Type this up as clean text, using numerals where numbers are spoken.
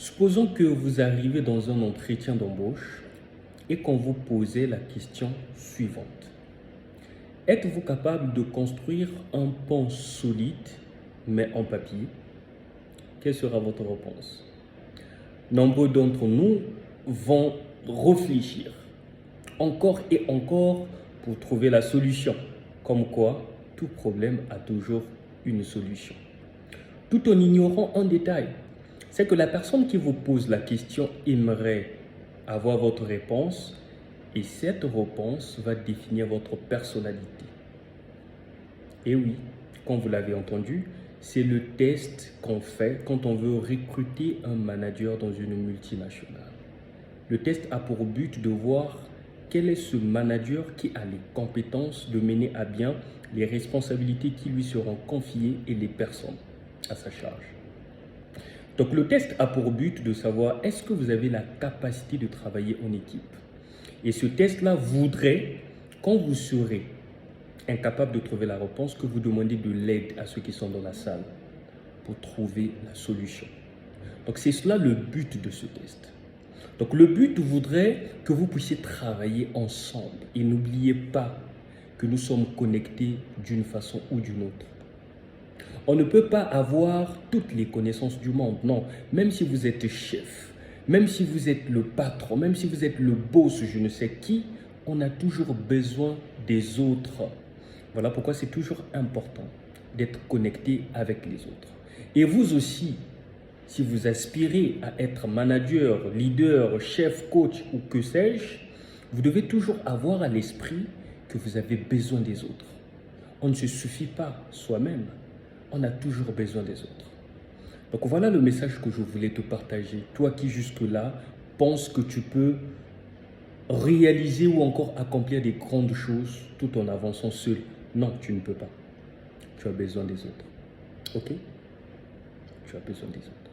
Supposons que vous arrivez dans un entretien d'embauche et qu'on vous posait la question suivante. Êtes-vous capable de construire un pont solide, mais en papier? Quelle sera votre réponse? Nombreux d'entre nous vont réfléchir encore et encore pour trouver la solution. Comme quoi, tout problème a toujours une solution. Tout en ignorant un détail, c'est que la personne qui vous pose la question aimerait avoir votre réponse et cette réponse va définir votre personnalité. Et oui, comme vous l'avez entendu, c'est le test qu'on fait quand on veut recruter un manager dans une multinationale. Le test a pour but de voir quel est ce manager qui a les compétences de mener à bien les responsabilités qui lui seront confiées et les personnes à sa charge. Donc le test a pour but de savoir est-ce que vous avez la capacité de travailler en équipe. Et ce test-là voudrait, quand vous serez incapable de trouver la réponse, que vous demandez de l'aide à ceux qui sont dans la salle pour trouver la solution. Donc c'est cela le but de ce test. Donc le but voudrait que vous puissiez travailler ensemble. Et n'oubliez pas que nous sommes connectés d'une façon ou d'une autre. On ne peut pas avoir toutes les connaissances du monde, non. Même si vous êtes chef, même si vous êtes le patron, même si vous êtes le boss, je ne sais qui, on a toujours besoin des autres. Voilà pourquoi c'est toujours important d'être connecté avec les autres. Et vous aussi, si vous aspirez à être manager, leader, chef, coach ou que sais-je, vous devez toujours avoir à l'esprit que vous avez besoin des autres. On ne se suffit pas soi-même, on a toujours besoin des autres. Donc voilà le message que je voulais te partager. Toi qui jusque-là penses que tu peux réaliser ou encore accomplir des grandes choses tout en avançant seul. Non, tu ne peux pas. Tu as besoin des autres. Ok? Tu as besoin des autres.